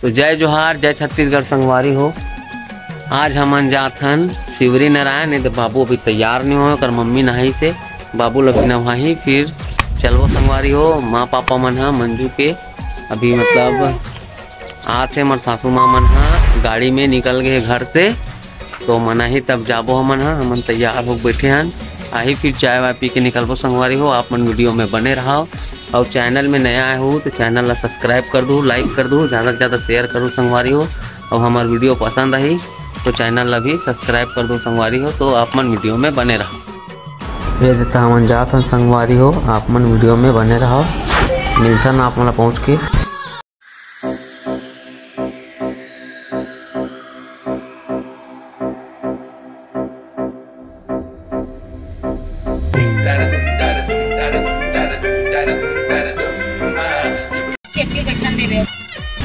तो जय जोहार, जय छत्तीसगढ़ संगवारी हो। आज हमन जाथन शिवरी नारायण। नहीं तो बाबू अभी तैयार नहीं हो कर मम्मी नहाई से, बाबू लगी नहाई फिर चलबो संगवारी हो। माँ पापा मन हा मंजू के अभी मतलब आते मर सासू माँ मन हा गाड़ी में निकल गए घर से, तो मना ही तब जाबो हमन हा। हमन तैयार हो बैठे हन, आही फिर चाय वाय पी के निकलबो संगवारी हो। आप मन वीडियो में बने रहो और चैनल में नया आए हो तो चैनल ला सब्सक्राइब कर दो, लाइक कर दो, ज़्यादा से ज़्यादा शेयर करो संगवारी हो। और हमार वीडियो पसंद आई तो चैनल ला भी सब्सक्राइब कर दो संगवारी हो। तो आप मन वीडियो में बने रहो। ये देता हमन जात हन संगवारी हो, आप मन वीडियो में बने रहो। मिलथन आप मन पहुँच के।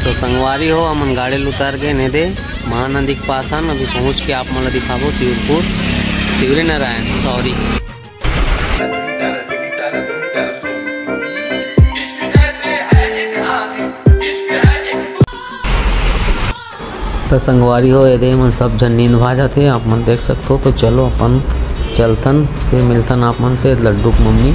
तो संगवारी हो हमन गाड़ी उतार के ने दे महानदी के पास हन। अभी पहुँच के आप मन दिखाबो शिवपुर शिवरी नारायण सॉरी। तो संगवारी हो ये मन सब जन नींद भा जाते आप मन देख सकते हो। तो चलो अपन चलतन फिर मिलतन आप मन से लड्डू की मम्मी।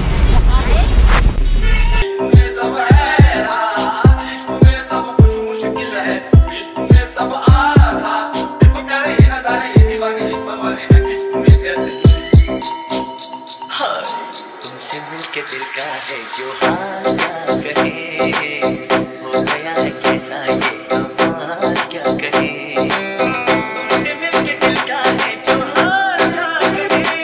तुमसे मिलके दिल का है जो हाल कहे, हो गया है कैसा ये अमाल क्या कहे। तुमसे मिलके दिल का है जो हाल कहे,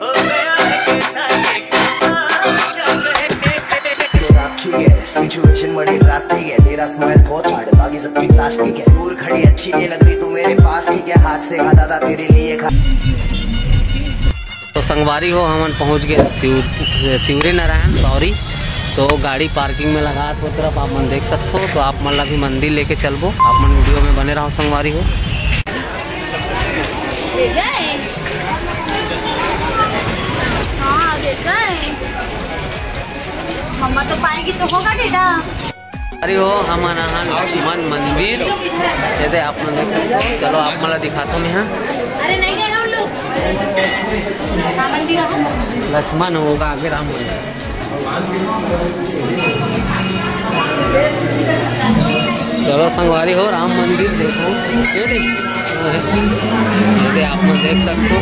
हो गया है कैसा ये अमाल क्या कहे। राखी है सिचुएशन बड़ी ड्रास्टिक है, तेरा स्माइल बहुत हार्ड है, बाकी सबकी प्लास्टिक है। दूर खड़ी अच्छी नहीं लग रही, तू मेरे पास ठीक है, हाथ से खा दादा तेरे लिए खा। तो संगवारी हो हमन पहुंच गए शिवरी नारायण सॉरी। तो गाड़ी पार्किंग में लगा तो तरफ आप मन देख सकते हो। तो आप मन ला भी मंदिर लेके चलबो, आप मन वीडियो में बने रहो संगवारी हो। मम्मा तो पाएगी तो होगा बेटा। अरे हो हमन लक्ष्मण मंदिर जैसे आप मन देख सकते हो। चलो आप मन ला दिखाता हूँ यहाँ। अरे नहीं गए हम लोग लक्ष्मण होगा आगे राम मंदिर। चलो संगवारी हो राम मंदिर देखो, ये आप लोग देख सकते हो।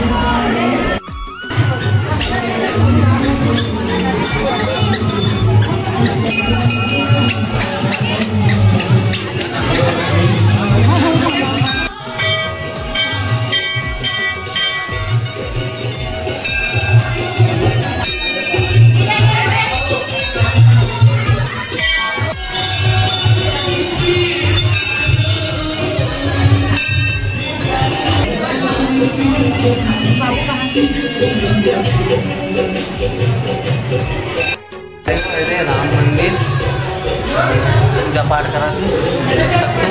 राम मंदिर पूजा पाठ करा देख सकते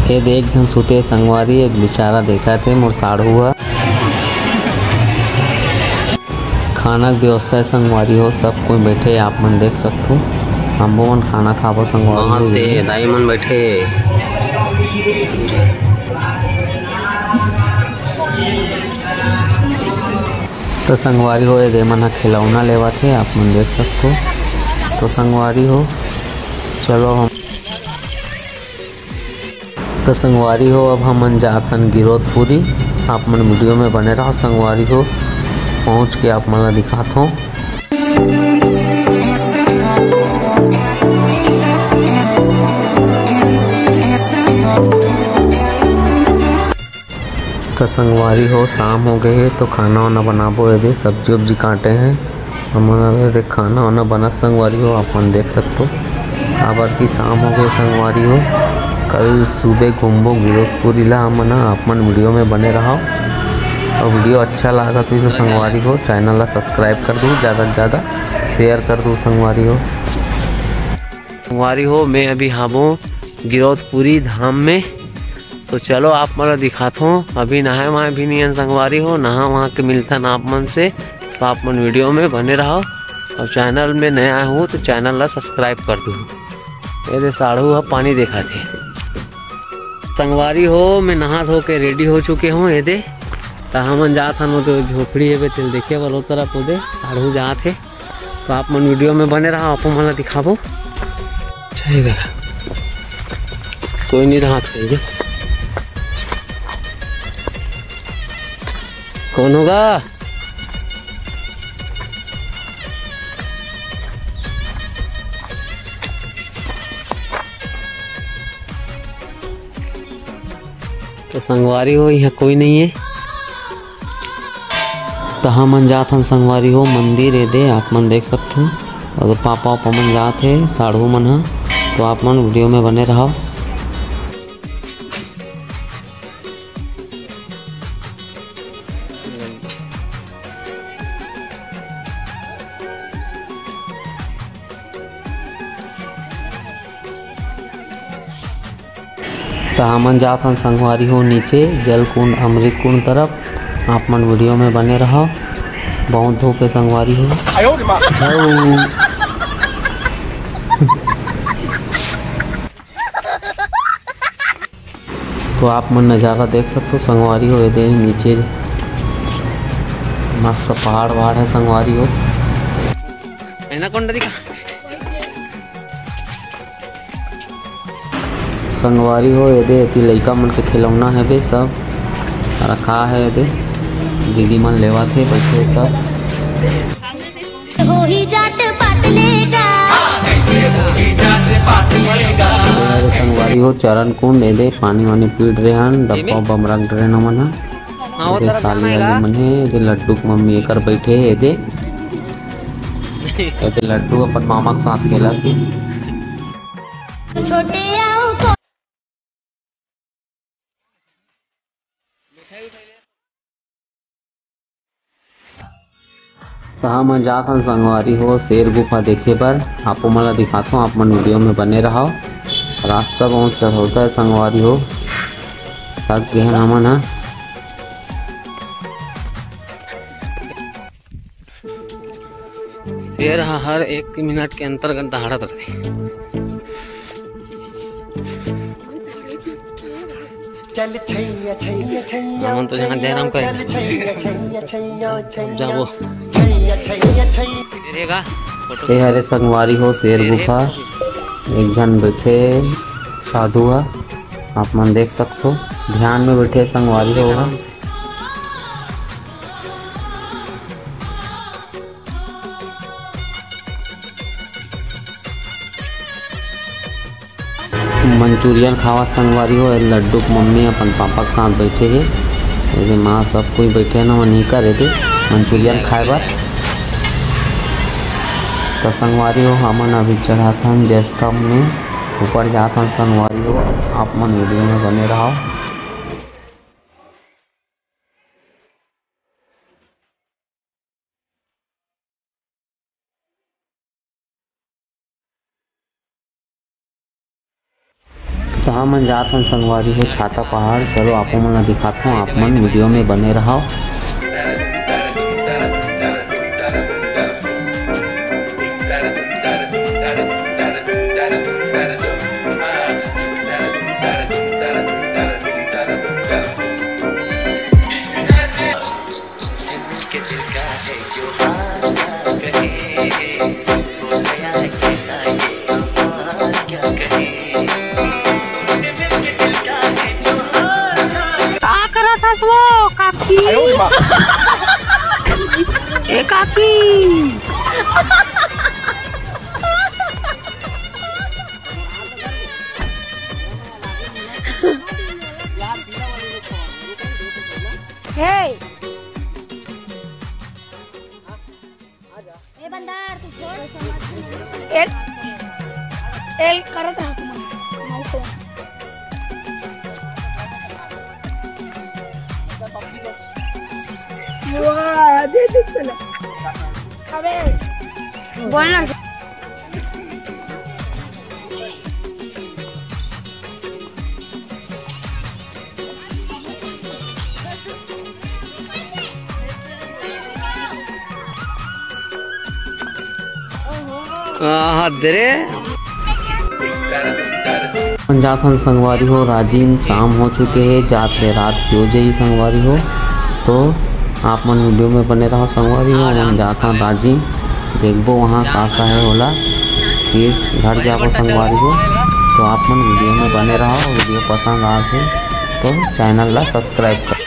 ये देख जन सुते संगवारी एक बेचारा देखा थे मोर साढ़ हुआ। खाना की व्यवस्था है संगवारी हो, सब कोई बैठे आप मन देख सकते हो। हम मन खाना खाबो संगवारी दाई मन बैठे। तो संगवारी हो ये मन खिलौना लेवा थे आप मन देख सकते हो। तो संगवारी हो चलो हम तो संगवारी हो अब हमन जाथन गिरोधपुरी। आप मन वीडियो में बने रहो संगवारी हो। पहुँच के आप मन दिखाता हूँ। तो संगवारी हो शाम हो गई है तो खाना वाना बनाबो। ये सब्जी वब्जी काटे हैं हमारे खाना वाना बना संगवारी हो। आप मन देख सकते हो आबर की शाम हो गई संगवारी हो। कल सुबह घूमबो गिरोधपुरी ला हमन। आप मन वीडियो में बने रहो और वीडियो अच्छा लगा तो संगवारी हो चैनल ला सब्सक्राइब कर दो, ज़्यादा से ज़्यादा शेयर कर दो संगवारी हो। संगवारी हो मैं अभी हाबो गिरोधपुरी धाम में। तो चलो आप मतलब दिखाता हूँ। अभी नहाए वहाँ भी नहीं संगवारी हो, नहा वहाँ के मिलता ना आप मन से। तो आप मन वीडियो में बने रहो और चैनल में नया हूँ तो चैनल ला सब्सक्राइब कर दो। मेरे साढ़ू है पानी देखा थे संगवारी हो। मैं नहा धो के रेडी हो चुके हूँ। ये दे तो हम जात हन तो झोपड़ी है तेल देखे वालों तरफ दे साढ़ू जात है। तो आप मन वीडियो में बने रहा, आप मन दिखाबो। ठीक है, कोई नहीं रहा था ये कौन होगा? तो संगवारी हो यहाँ कोई नहीं है। तो हम मन जात हन संगवारी हो मंदिर है दे, आप मन देख सकते हो। और पापा वापा मन जात है साढ़ू मन है। तो आप मन वीडियो में बने रहो। तो हमन जात हन संगवारी हो नीचे जल कुंड अमृत कुंड तरफ। आप मन वीडियो में बने रहो। बहुत धूप है संगवारी हो। तो आप मन नज़ारा देख सकते हो संगवारी हो। ये नीचे मस्त पहाड़ वहाड़ है संगवारी हो। एनाकोंडा दिखा संगवारी हो। ये दे लइका मन के खिलौना है बे, सब रखा है। ये दे दीदी मन लेवा थे बैठे सब। हो ही जात पातलेगा संगवारी हो चरण कुंड। ये दे पानी वानी पीट रहे हन, डब्बा बम रख रहे न मन है। साली वाली मन है। ये लड्डू की मम्मी एकर बैठे। ये दे लड्डू अपन मामा के साथ खेला थे। छोटे तो हम जात हन संगवारी हो शेर गुफा देखे पर। आप मला दिखाता हूँ, आप मन वीडियो में बने रहो। रास्ता बहुत चढ़ौता है संगवारी हो, थक गए हैं हमन है। शेर हर 1 मिनट के अंतर्गत दहाड़त रहते। हमन तो जहाँ जयराम करेंगे जाओ। ये हरे संगवारी हो शेर गुफा। एक जन बैठे साधु है, आप मन देख सकते हो। ध्यान में बैठे संगवारी होगा। मंचूरियन खावा संगवारी हो। लड्डू की मम्मी अपन पापा के साथ बैठे है। ये माँ सब कोई बैठे ना वहीं का रहते मंचूरियन खाए बार। तो संगवारी हो हमन अभी चढ़ा था जय स्तंभ में, ऊपर जाता हन संगवारी हो। आप मन वीडियो में बने रहो। तो हम जात हन संगवारी हो छाता पहाड़। चलो आपको मन दिखाता हूँ, आप मन वीडियो में बने रहो। वो काकी ए काकी हे ए बंदर तू छोड़ एल करत रहा तुम्हारा वाह दे दे चला अबे बोलना हदरे जाथन संगवारी हो राजीव शाम हो चुके हैं जाते रात क्यों जाई संगवारी हो। तो आप मन वीडियो में बने रहो संगवारी हो। हम जाता राजीव देखबो वहाँ का है होला फिर घर जाबो संगवारी हो। तो आप मन वीडियो में बने रहो। वीडियो पसंद आए तो चैनल ला सब्सक्राइब कर।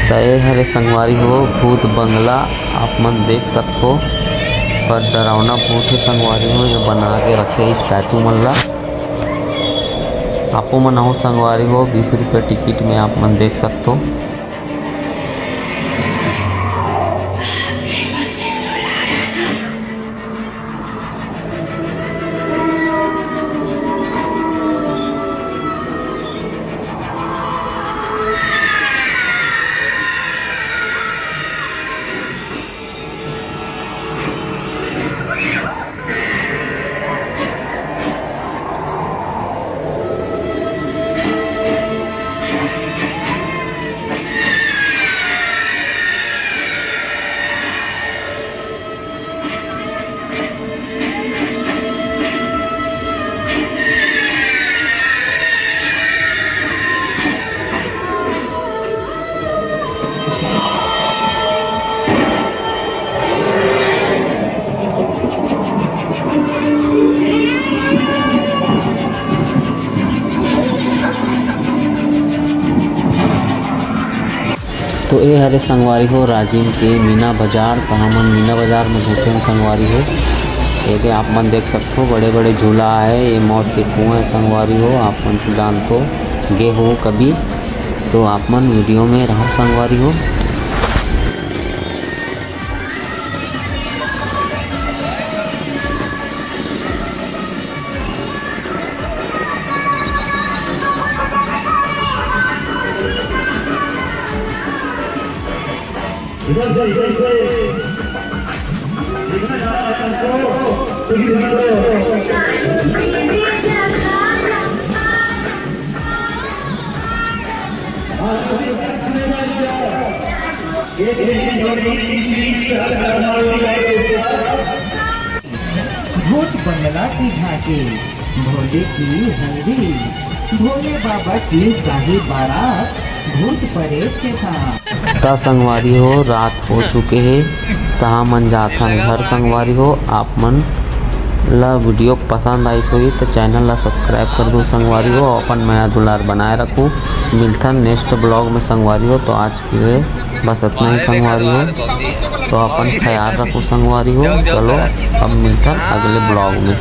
तय हरे संगवारी हो भूत बंगला आप मन देख सकते। पर डरावना भूत है संगवारी हो। ये बना के रखे स्टैचू मन ला। आपो मन हो संगवारी हो 20 रुपये टिकट में आप मन देख सकते। तो ये हरे संगवारी हो राजीव के मीना बाजार। तो हमन मीना बाजार में घुसे संगवारी हो। ये आप मन देख सकते हो बड़े बड़े झूला है। ये मौत के कुआं है संगवारी हो। आप मन तो जानते हो गे हो कभी। तो आप मन वीडियो में रहो संगवारी हो। भूत बंगला की झांकी भोले की हल्दी भोले बाबा की शाही बारात भूत परेड के साथ। ता संगवारी हो रात हो चुके हैं। तहा मन जाथन घर संगवारी हो। आप मन ला वीडियो पसंद आई सोई तो चैनल ला सब्सक्राइब कर दो संगवारी हो। अपन माया दुलार बनाए रखूँ। मिलथन नेक्स्ट ब्लॉग में संगवारी हो। तो आज के लिए बस इतना ही संगवारी हो। तो अपन ख्याल रखो संगवारी हो। चलो अब मिलथन अगले ब्लॉग में।